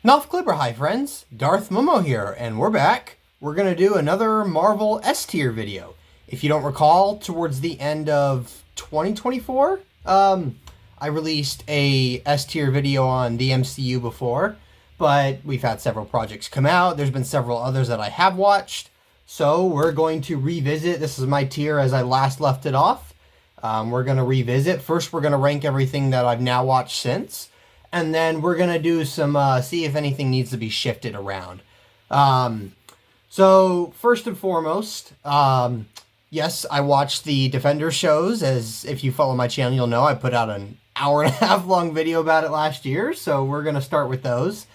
Nalf Clipper, hi friends, Darth Momo here, and we're back. We're going to do another Marvel S-tier video. If you don't recall, towards the end of 2024, I released a S-tier video on the MCU before, but we've had several projects come out. There's been several others that I have watched, so we're going to revisit. This is my tier as I last left it off. We're going to revisit. First, we're going to rank everything that I've now watched since. And then we're going to do some, see if anything needs to be shifted around. So, first and foremost, yes, I watched the Defender shows. As if you follow my channel, you'll know I put out an hour and a half long video about it last year. So, we're going to start with those.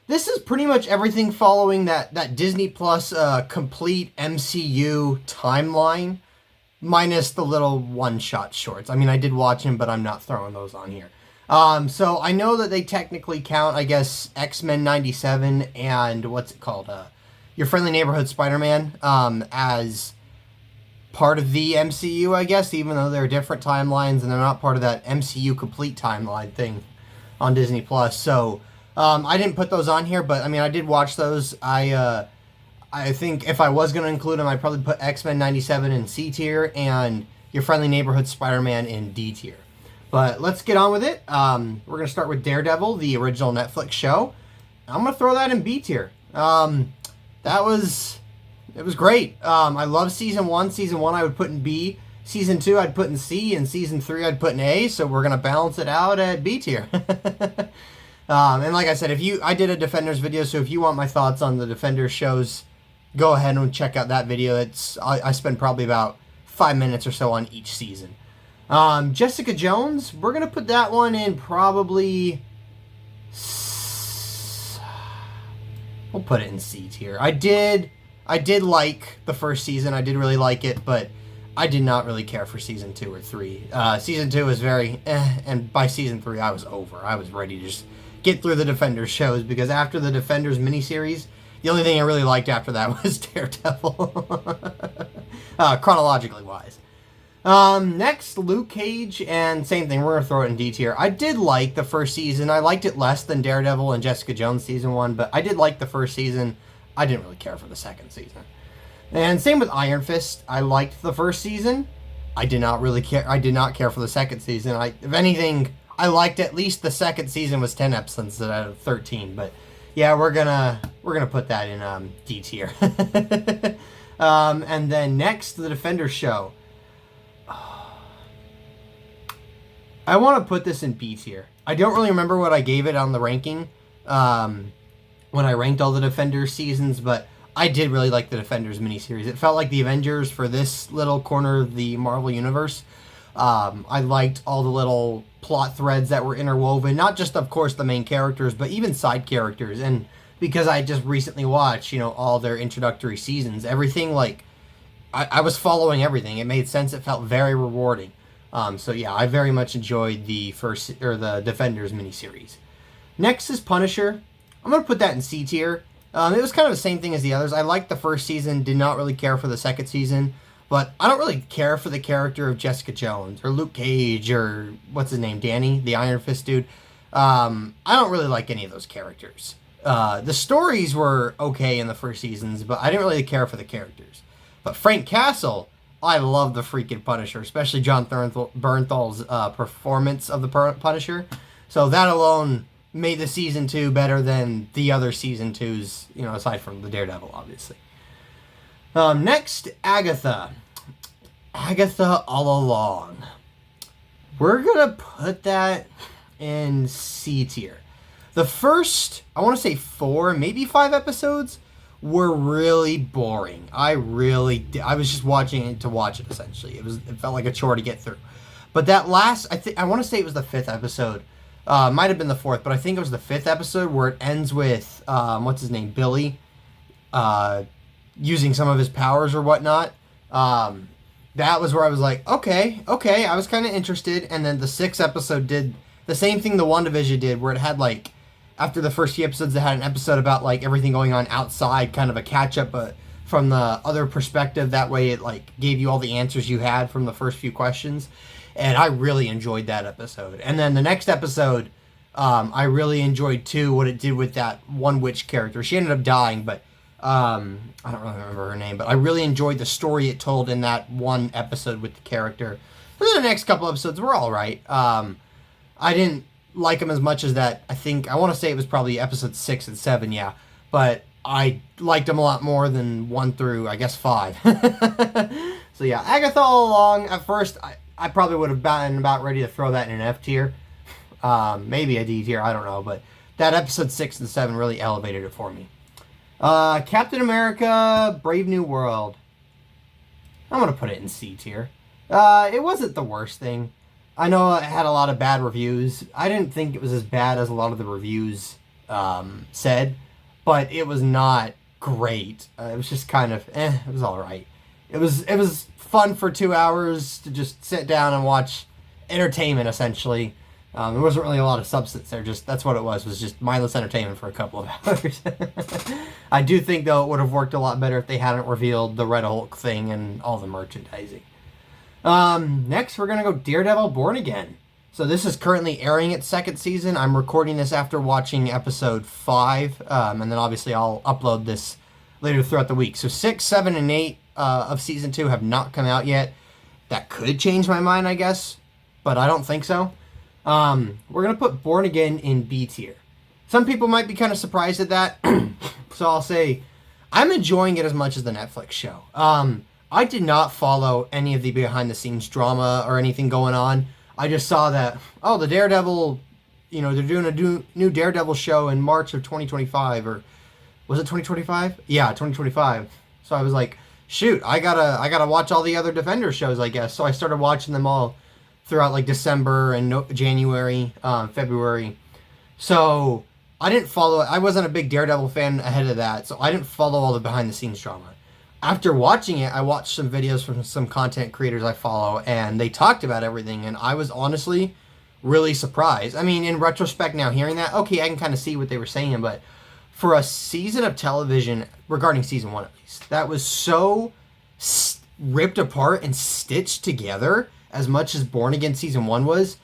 This is pretty much everything following that Disney Plus complete MCU timeline, minus the little one-shot shorts. I mean, I did watch them, but I'm not throwing those on here. So I know that they technically count, I guess, X-Men 97 and what's it called? Your Friendly Neighborhood Spider-Man, as part of the MCU, I guess, even though they're different timelines and they're not part of that MCU complete timeline thing on Disney Plus. So, I didn't put those on here, but I mean, I did watch those. I think if I was going to include them, I'd probably put X-Men 97 in C tier and Your Friendly Neighborhood Spider-Man in D tier. But let's get on with it. We're going to start with Daredevil, the original Netflix show. I'm going to throw that in B tier. It was great. I love Season 1. Season 1 I would put in B. Season 2 I'd put in C. And Season 3 I'd put in A. So we're going to balance it out at B tier. And like I said, I did a Defenders video, so if you want my thoughts on the Defenders shows, go ahead and check out that video. I spend probably about 5 minutes or so on each season. Jessica Jones, we're going to put that one in probably, we'll put it in C tier. I did like the first season. I did really like it, but I did not really care for season 2 or 3. Season 2 was very and by season 3 I was over. I was ready to just get through the Defenders shows, because after the Defenders miniseries, the only thing I really liked after that was Daredevil, chronologically wise. Next, Luke Cage, and same thing, we're going to throw it in D tier. I did like the first season. I liked it less than Daredevil and Jessica Jones season 1, but I did like the first season. I didn't really care for the second season. And same with Iron Fist. I liked the first season. I did not really care. I did not care for the second season. If anything, I liked at least the second season was 10 episodes instead of 13, but yeah, we're gonna put that in D tier. And then next, the Defender show. I want to put this in B tier. I don't really remember what I gave it on the ranking when I ranked all the Defenders seasons, but I did really like the Defenders miniseries. It felt like the Avengers for this little corner of the Marvel Universe. I liked all the little plot threads that were interwoven, not just, of course, the main characters, but even side characters. And because I just recently watched, all their introductory seasons, everything, I was following everything. It made sense. It felt very rewarding. So yeah, I very much enjoyed the Defenders miniseries. Next is Punisher. I'm going to put that in C tier. It was kind of the same thing as the others. I liked the first season, did not really care for the second season, but I don't really care for the character of Jessica Jones or Luke Cage or what's his name, Danny, the Iron Fist dude. I don't really like any of those characters. The stories were okay in the first seasons, but I didn't really care for the characters. But Frank Castle, I love the freaking Punisher, especially John Bernthal's performance of the Punisher. So that alone made the season 2 better than the other season 2s, aside from the Daredevil, obviously. Next, Agatha. Agatha All Along. We're going to put that in C tier. The first, I want to say 4, maybe 5 episodes were really boring. I was just watching it to watch it, essentially. It felt like a chore to get through. But that last, I want to say it was the 5th episode. Might have been the 4th, but I think it was the 5th episode where it ends with, what's his name, Billy, using some of his powers or whatnot. That was where I was like, okay, I was kind of interested. And then the 6th episode did the same thing the WandaVision did, where it had after the first few episodes, they had an episode about everything going on outside, kind of a catch up, but from the other perspective. That way it gave you all the answers you had from the first few questions. And I really enjoyed that episode. And then the next episode I really enjoyed too what it did with that one witch character. She ended up dying, but I don't really remember her name. But I really enjoyed the story it told in that one episode with the character. And then the next couple episodes were all right. I didn't like them as much as that. I want to say it was probably episode 6 and 7, yeah. But I liked them a lot more than 1 through, I guess, 5. So yeah, Agatha all along. At first, I probably would have been about ready to throw that in an F tier. Maybe a D tier, I don't know. But that episode 6 and 7 really elevated it for me. Captain America, Brave New World. I'm going to put it in C tier. It wasn't the worst thing. I know it had a lot of bad reviews. I didn't think it was as bad as a lot of the reviews said, but it was not great. It was just kind of, it was alright. It was fun for 2 hours to just sit down and watch entertainment, essentially. There wasn't really a lot of substance there. That's what it was just mindless entertainment for a couple of hours. I do think, though, it would have worked a lot better if they hadn't revealed the Red Hulk thing and all the merchandising. Next, we're going to go Daredevil Born Again. So this is currently airing its 2nd season. I'm recording this after watching episode 5, and then obviously I'll upload this later throughout the week. So 6, 7, and 8 of season 2 have not come out yet. That could change my mind, I guess, but I don't think so. We're going to put Born Again in B tier. Some people might be kind of surprised at that, so I'll say I'm enjoying it as much as the Netflix show. I did not follow any of the behind-the-scenes drama or anything going on. I just saw that, the Daredevil, they're doing a new Daredevil show in March of 2025, or was it 2025? Yeah, 2025. So I was like, shoot, I gotta watch all the other Defender shows, I guess. So I started watching them all throughout like December and January, February. So I didn't follow it. I wasn't a big Daredevil fan ahead of that, so I didn't follow all the behind-the-scenes drama. After watching it, I watched some videos from some content creators I follow, and they talked about everything, and I was honestly really surprised. I mean, in retrospect now, hearing that, okay, I can kind of see what they were saying, but for a season of television, regarding season 1 at least, that was so ripped apart and stitched together as much as Born Again season 1 was,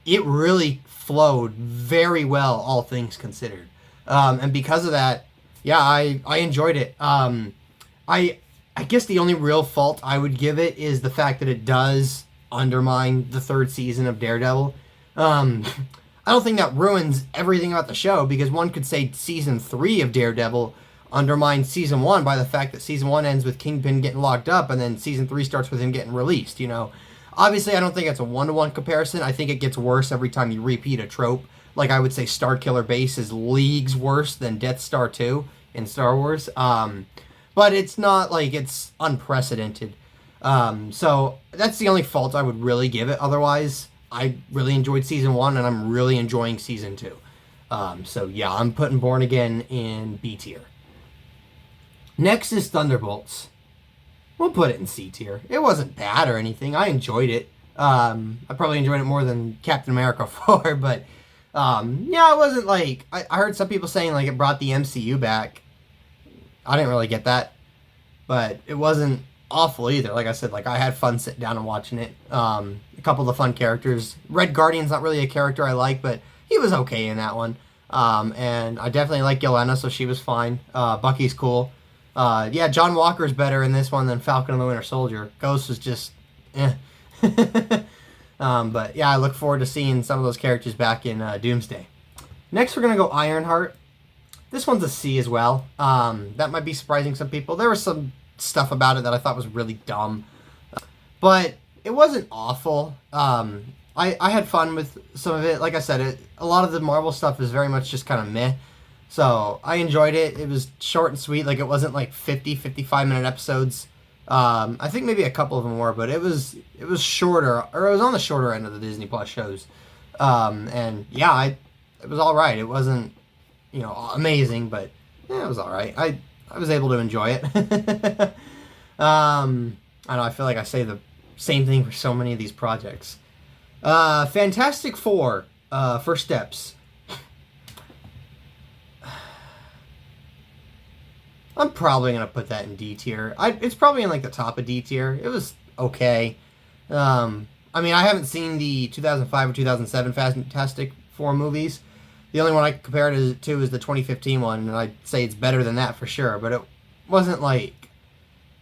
it really flowed very well, all things considered. And because of that, yeah, I enjoyed it. I guess the only real fault I would give it is the fact that it does undermine the 3rd season of Daredevil. I don't think that ruins everything about the show, because one could say season 3 of Daredevil undermines season 1 by the fact that season 1 ends with Kingpin getting locked up, and then season 3 starts with him getting released, Obviously, I don't think it's a one-to-one comparison. I think it gets worse every time you repeat a trope. Like, I would say Starkiller Base is leagues worse than Death Star 2 in Star Wars. But it's not like it's unprecedented. So that's the only fault I would really give it. Otherwise, I really enjoyed season 1, and I'm really enjoying season 2. So yeah, I'm putting Born Again in B tier. Next is Thunderbolts. We'll put it in C tier. It wasn't bad or anything. I enjoyed it. I probably enjoyed it more than Captain America 4, but yeah, it wasn't like... I heard some people saying like it brought the MCU back. I didn't really get that, but it wasn't awful either. Like I said, like I had fun sitting down and watching it. A couple of the fun characters. Red Guardian's not really a character I like, but he was okay in that one. And I definitely like Yelena, so she was fine. Bucky's cool. Yeah, John Walker's better in this one than Falcon and the Winter Soldier. Ghost was just, but yeah, I look forward to seeing some of those characters back in Doomsday. Next, we're going to go Ironheart. This one's a C as well. That might be surprising some people. There was some stuff about it that I thought was really dumb. But it wasn't awful. I had fun with some of it. Like I said, a lot of the Marvel stuff is very much just kind of meh. So I enjoyed it. It was short and sweet. Like it wasn't like 55-minute episodes. I think maybe a couple of them were, but it was shorter, or it was on the shorter end of the Disney Plus shows. And yeah, it was all right. It wasn't, amazing, but yeah, it was all right. I was able to enjoy it. I know, I feel like I say the same thing for so many of these projects. Fantastic Four, First Steps. I'm probably going to put that in D tier. It's probably in like the top of D tier. It was okay. I mean, I haven't seen the 2005 or 2007 Fantastic Four movies, The only one I compare it to is the 2015 one, and I'd say it's better than that for sure. But it wasn't like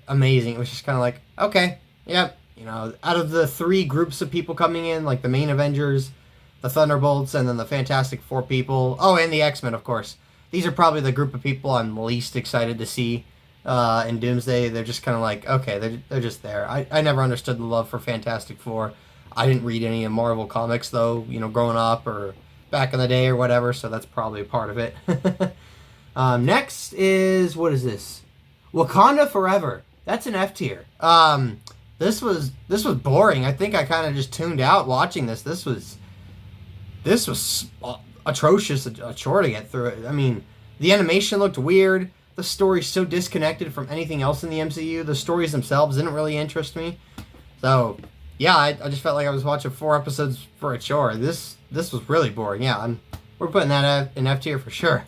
amazing. It was just kind of like, okay, yep. You know, out of the 3 groups of people coming in, like the main Avengers, the Thunderbolts, and then the Fantastic Four people. Oh, and the X-Men, of course. These are probably the group of people I'm least excited to see in Doomsday. They're just kind of like, okay, they're just there. I never understood the love for Fantastic Four. I didn't read any of Marvel comics, though, you know, growing up or back in the day or whatever, so that's probably a part of it. Next is, what is this? Wakanda Forever. That's an F tier. This was boring. I think I kind of just tuned out watching this. This was atrocious, a chore to get through it. I mean, the animation looked weird. The story's so disconnected from anything else in the MCU. The stories themselves didn't really interest me. So, yeah, I just felt like I was watching 4 episodes for a chore. This was really boring. Yeah, we're putting that in F tier for sure.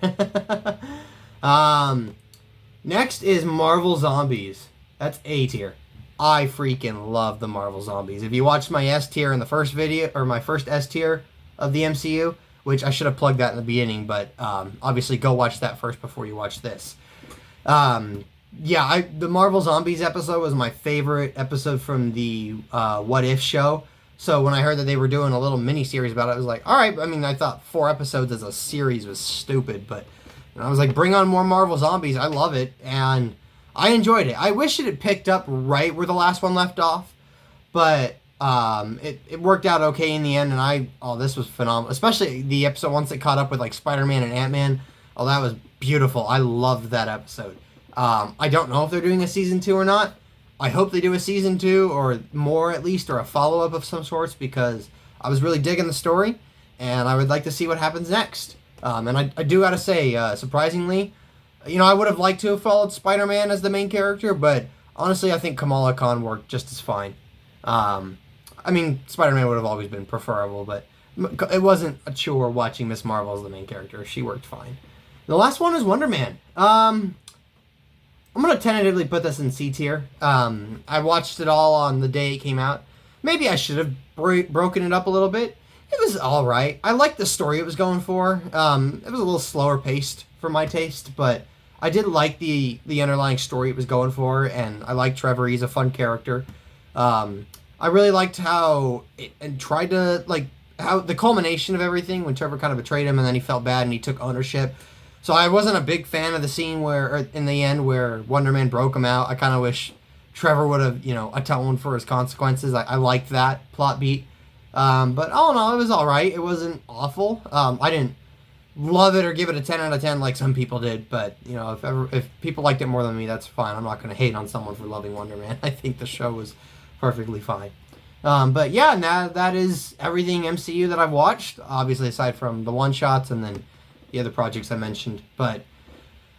Next is Marvel Zombies. That's A tier. I freaking love the Marvel Zombies. If you watched my S tier in the first video, or my first S tier of the MCU, which I should have plugged that in the beginning, but obviously go watch that first before you watch this. The Marvel Zombies episode was my favorite episode from the What If show. So when I heard that they were doing a little mini-series about it, I was like, alright. I mean, I thought 4 episodes as a series was stupid, but I was like, bring on more Marvel Zombies. I love it, and I enjoyed it. I wish it had picked up right where the last one left off, but it worked out okay in the end, and this was phenomenal. Especially the episode once it caught up with like Spider-Man and Ant-Man. Oh, that was beautiful. I loved that episode. I don't know if they're doing a season 2 or not. I hope they do a season 2 or more at least, or a follow-up of some sorts, because I was really digging the story, and I would like to see what happens next. And I do gotta say, surprisingly, you know, I would have liked to have followed Spider-Man as the main character, but honestly, I think Kamala Khan worked just as fine. I mean, Spider-Man would have always been preferable, but it wasn't a chore watching Miss Marvel as the main character. She worked fine. The last one is Wonder Man. I'm going to tentatively put this in C tier. I watched it all on the day it came out. Maybe I should have broken it up a little bit. It was alright. I liked the story it was going for. It was a little slower paced for my taste, but I did like the underlying story it was going for, and I like Trevor. He's a fun character. I really liked how it tried to, like, how the culmination of everything when Trevor kind of betrayed him and then he felt bad and he took ownership. So I wasn't a big fan of the scene or in the end where Wonder Man broke him out. I kind of wish Trevor would have, you know, atoned for his consequences. I liked that plot beat. But all in all, it was alright. It wasn't awful. I didn't love it or give it a 10 out of 10 like some people did. But, you know, if people liked it more than me, that's fine. I'm not going to hate on someone for loving Wonder Man. I think the show was perfectly fine. But yeah, now that is everything MCU that I've watched. Obviously, aside from the one-shots and then the other projects I mentioned. But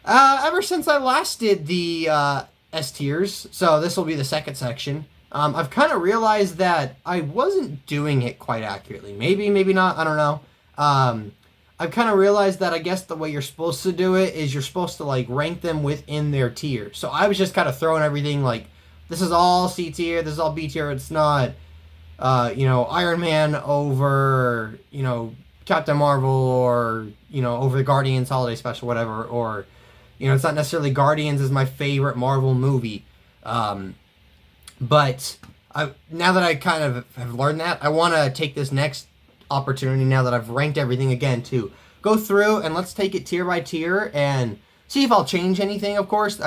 ever since I last did the S tiers, so this will be the second section, I've kind of realized that I wasn't doing it quite accurately. Maybe not, I don't know. I've kind of realized that I guess the way you're supposed to do it is you're supposed to like rank them within their tier. So I was just kind of throwing everything like, this is all C tier, this is all B tier. It's not, Iron Man over, Captain Marvel or, over the Guardians Holiday Special, whatever. Or, it's not necessarily Guardians is my favorite Marvel movie. But now that I kind of have learned that, I want to take this next opportunity, now that I've ranked everything again, to go through and let's take it tier by tier and see if I'll change anything. Of course,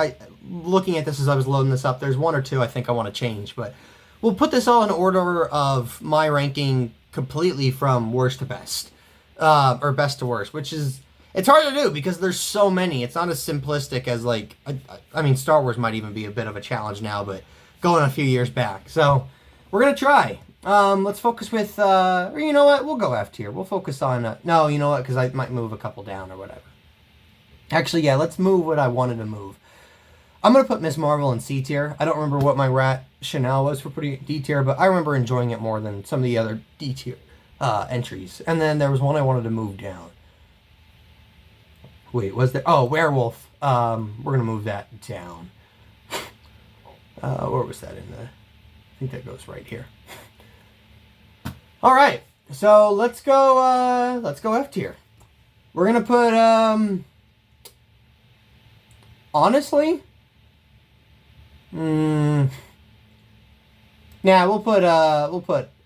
looking at this as I was loading this up, there's one or two I think I want to change, but we'll put this all in order of my ranking completely from worst to best, or best to worst, which is, it's hard to do because there's so many. It's not as simplistic as like, I mean, Star Wars might even be a bit of a challenge now, but going a few years back. So we're going to try. Let's focus with, or you know what, we'll go F tier. We'll focus on, no, you know what, because I might move a couple down or whatever. Actually, yeah, let's move what I wanted to move. I'm going to put Miss Marvel in C tier. I don't remember what my rationale was for putting it in D tier, but I remember enjoying it more than some of the other D tier entries. And then there was one I wanted to move down. Wait, was there? Oh, Werewolf. We're going to move that down. Where was that in the... I think that goes right here. All right, so let's go F tier. We're gonna put honestly, yeah, we'll put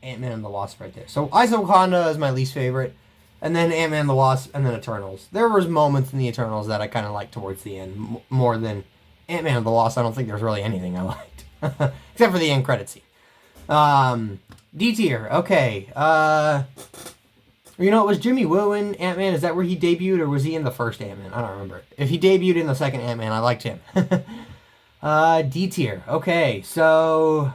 Ant-Man and the Wasp right there. So Eyes of Wakanda is my least favorite, and then Ant-Man and the Wasp, and then Eternals. There was moments in the Eternals that I kind of liked towards the end more than Ant-Man and the Wasp. I don't think there's really anything I liked except for the end credit scene. D tier. Okay. You know, it was Jimmy Woo in Ant-Man. Is that where he debuted, or was he in the first Ant-Man? I don't remember. If he debuted in the second Ant-Man, I liked him. D tier. Okay, so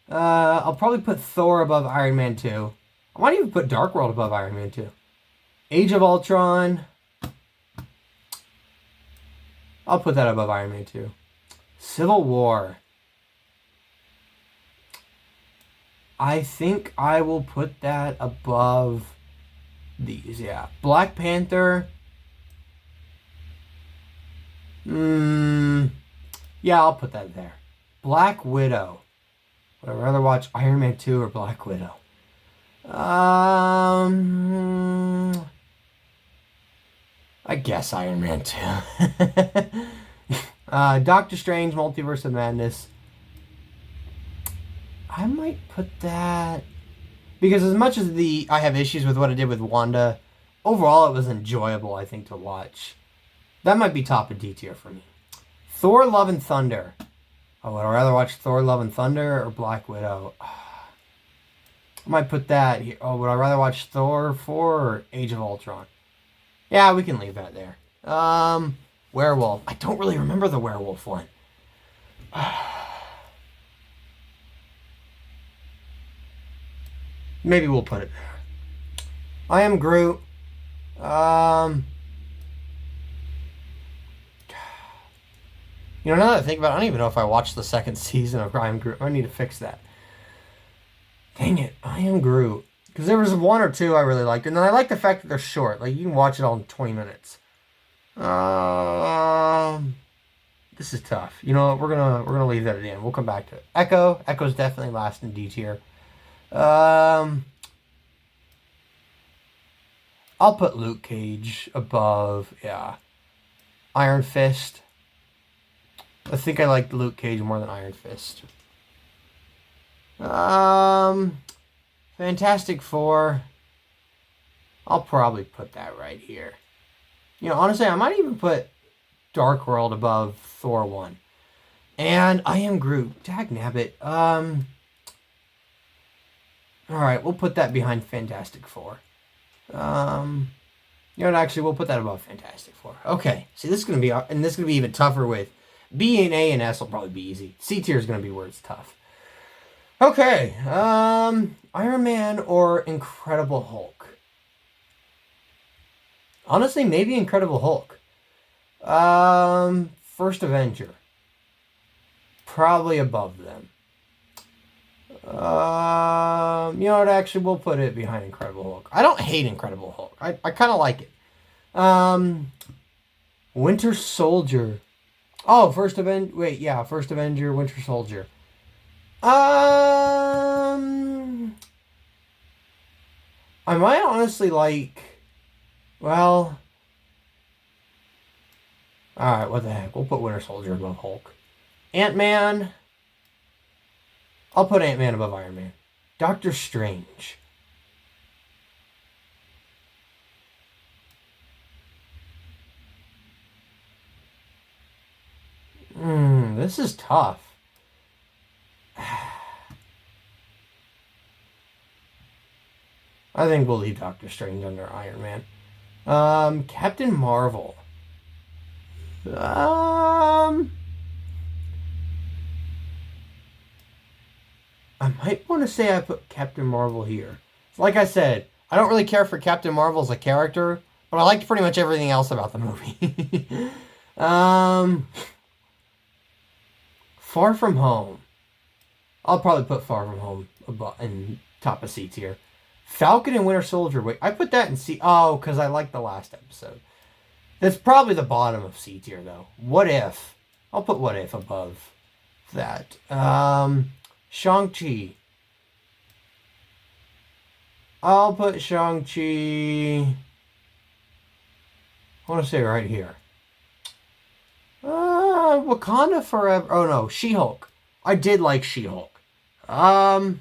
I'll probably put Thor above Iron Man 2. I might even put Dark World above Iron Man 2. Age of Ultron. I'll put that above Iron Man 2. Civil War. I think I will put that above these, yeah. Black Panther. Yeah, I'll put that there. Black Widow. Would I rather watch Iron Man 2 or Black Widow? I guess Iron Man 2. Doctor Strange, Multiverse of Madness. I might put that... Because as much as I have issues with what I did with Wanda, overall it was enjoyable, I think, to watch. That might be top of D tier for me. Thor, Love and Thunder. Oh, would I rather watch Thor, Love and Thunder or Black Widow? I might put that here. Oh, would I rather watch Thor 4 or Age of Ultron? Yeah, we can leave that there. Werewolf. I don't really remember the werewolf one. Maybe we'll put it there. I Am Groot. You know, now that I think about it, I don't even know if I watched the second season of I Am Groot. I need to fix that. Dang it, I Am Groot. Because there was one or two I really liked. And then I like the fact that they're short. Like, you can watch it all in 20 minutes. This is tough. You know what? We're gonna leave that at the end. We'll come back to it. Echo. Echo's definitely last in D tier. I'll put Luke Cage above, yeah. Iron Fist. I think I like Luke Cage more than Iron Fist. Fantastic Four. I'll probably put that right here. You know, honestly, I might even put Dark World above Thor 1. And I Am Groot. Dagnabbit. Alright, we'll put that behind Fantastic Four. You know what, actually, we'll put that above Fantastic Four. Okay, see, this is going to be, and this is going to be even tougher with B and A and S will probably be easy. C tier is going to be where it's tough. Okay, Iron Man or Incredible Hulk? Honestly, maybe Incredible Hulk. First Avenger. Probably above them. You know what, actually, we'll put it behind Incredible Hulk. I don't hate Incredible Hulk. I kind of like it. Winter Soldier. Oh, First Avenger. Wait, yeah, First Avenger, Winter Soldier. I might honestly like... Well... Alright, what the heck. We'll put Winter Soldier above Hulk. Ant-Man... I'll put Ant-Man above Iron Man. Doctor Strange. This is tough. I think we'll leave Doctor Strange under Iron Man. Captain Marvel. I might want to say I put Captain Marvel here. Like I said, I don't really care for Captain Marvel as a character, but I liked pretty much everything else about the movie. Far From Home. I'll probably put Far From Home in top of C tier. Falcon and Winter Soldier. Wait, I put that in C. Oh, because I liked the last episode. That's probably the bottom of C tier, though. What If? I'll put What If above that. Shang-Chi. I'll put Shang-Chi... I want to say right here. Wakanda Forever. Oh no, She-Hulk. I did like She-Hulk. I'll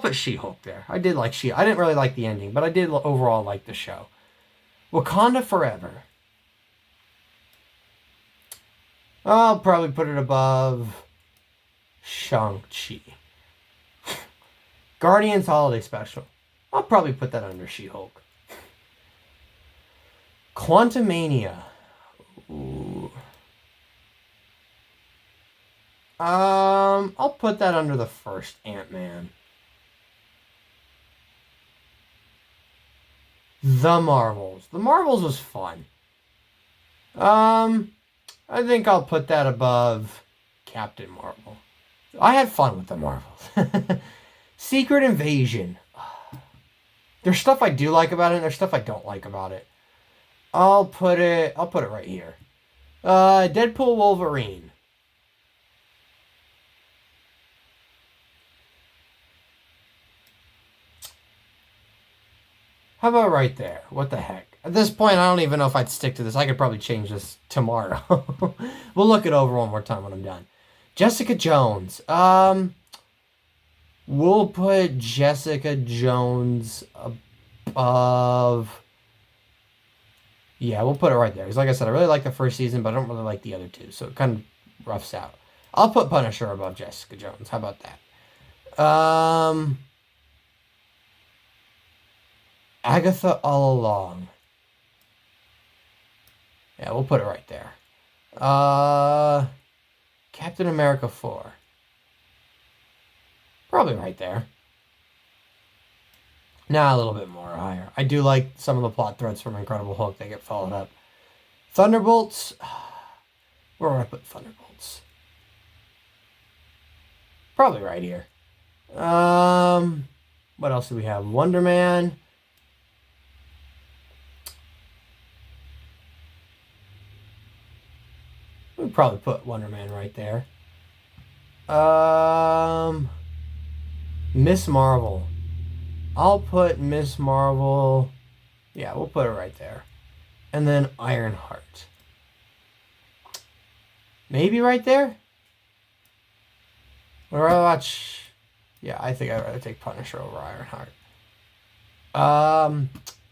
put She-Hulk there. I did like I didn't really like the ending, but I did overall like the show. Wakanda Forever. I'll probably put it above Shang-Chi. Guardians Holiday Special. I'll probably put that under She-Hulk. Quantumania. Ooh. I'll put that under the first Ant-Man. The Marvels. The Marvels was fun. I think I'll put that above Captain Marvel. I had fun with the Marvels. Secret Invasion. There's stuff I do like about it, and there's stuff I don't like about it. I'll put it right here. Deadpool Wolverine. How about right there? What the heck? At this point, I don't even know if I'd stick to this. I could probably change this tomorrow. We'll look it over one more time when I'm done. Jessica Jones. We'll put Jessica Jones above... Yeah, we'll put it right there. Because like I said, I really like the first season, but I don't really like the other two. So it kind of roughs out. I'll put Punisher above Jessica Jones. How about that? Agatha All Along. Yeah, we'll put it right there. Captain America 4. Probably right there. Nah, a little bit more higher. I do like some of the plot threads from Incredible Hulk that get followed up. Thunderbolts. Where would I put Thunderbolts? Probably right here. What else do we have? Wonder Man. We'd probably put Wonder Man right there. Miss Marvel. I'll put Miss Marvel. Yeah, we'll put it right there. And then Ironheart. Maybe right there? Would I rather watch... Yeah, I think I'd rather take Punisher over Ironheart.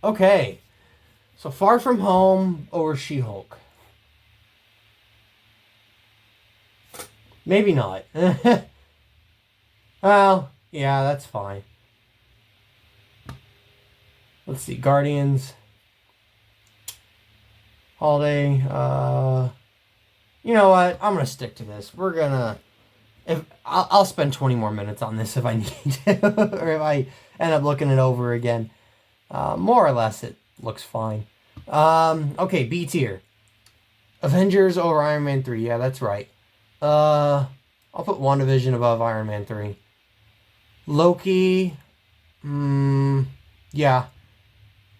Okay. So Far From Home over She-Hulk. Maybe not. Well, yeah, that's fine. Let's see, Guardians. Holiday. You know what? I'm gonna stick to this. We're gonna... I'll spend 20 more minutes on this if I need to. Or if I end up looking it over again. More or less, it looks fine. Okay, B tier. Avengers over Iron Man 3. Yeah, that's right. I'll put WandaVision above Iron Man 3. Loki. Yeah.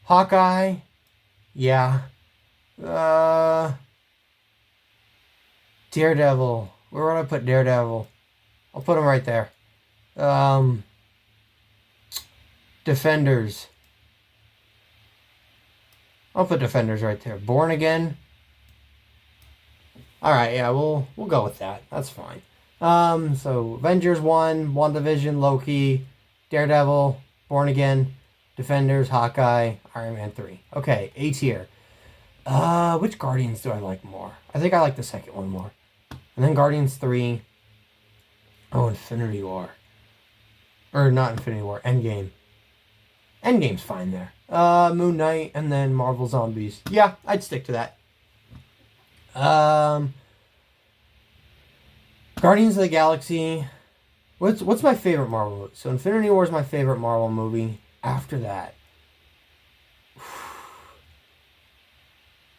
Hawkeye. Yeah. Daredevil. Where would I put Daredevil? I'll put him right there. Defenders. I'll put Defenders right there. Born Again. Alright, yeah, we'll go with that. That's fine. So Avengers 1, WandaVision, Loki, Daredevil, Born Again, Defenders, Hawkeye, Iron Man 3. Okay, A tier. Which Guardians do I like more? I think I like the second one more. And then Guardians 3. Oh, Infinity War. Or not Infinity War, Endgame. Endgame's fine there. Moon Knight, and then Marvel Zombies. Yeah, I'd stick to that. Guardians of the Galaxy. What's my favorite Marvel movie? So Infinity War is my favorite Marvel movie. After that,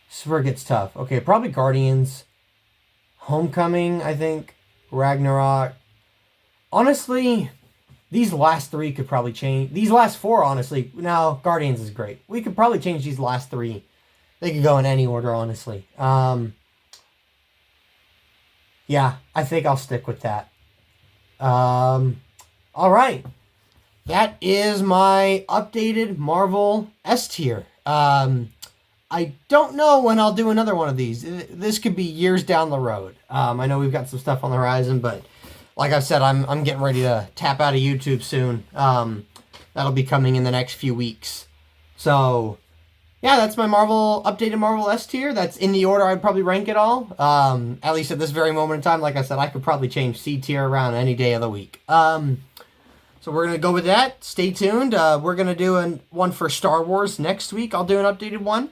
this is where it gets tough. Okay, probably Guardians. Homecoming, I think. Ragnarok. Honestly, these last three could probably change. These last four, honestly. Now, Guardians is great. We could probably change these last three. They could go in any order, honestly. Yeah, I think I'll stick with that. All right. That is my updated Marvel S tier. I don't know when I'll do another one of these. This could be years down the road. I know we've got some stuff on the horizon, but like I said, I'm getting ready to tap out of YouTube soon. That'll be coming in the next few weeks. So, yeah, that's my updated Marvel S tier. That's in the order I'd probably rank it all. At least at this very moment in time. Like I said, I could probably change C tier around any day of the week. So we're going to go with that. Stay tuned. We're going to do one for Star Wars next week. I'll do an updated one.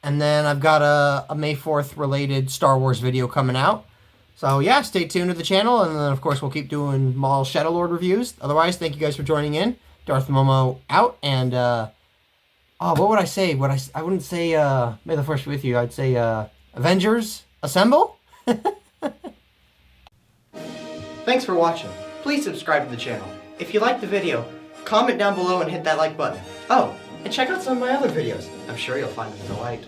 And then I've got a May 4th related Star Wars video coming out. So yeah, stay tuned to the channel. And then, of course, we'll keep doing Maul Shadow Lord reviews. Otherwise, thank you guys for joining in. Darth Momo out. And, what would I say? I wouldn't say, May the Force be with you. I'd say, Avengers, assemble? Thanks for watching. Please subscribe to the channel. If you liked the video, comment down below and hit that like button. Oh, and check out some of my other videos. I'm sure you'll find them in the light.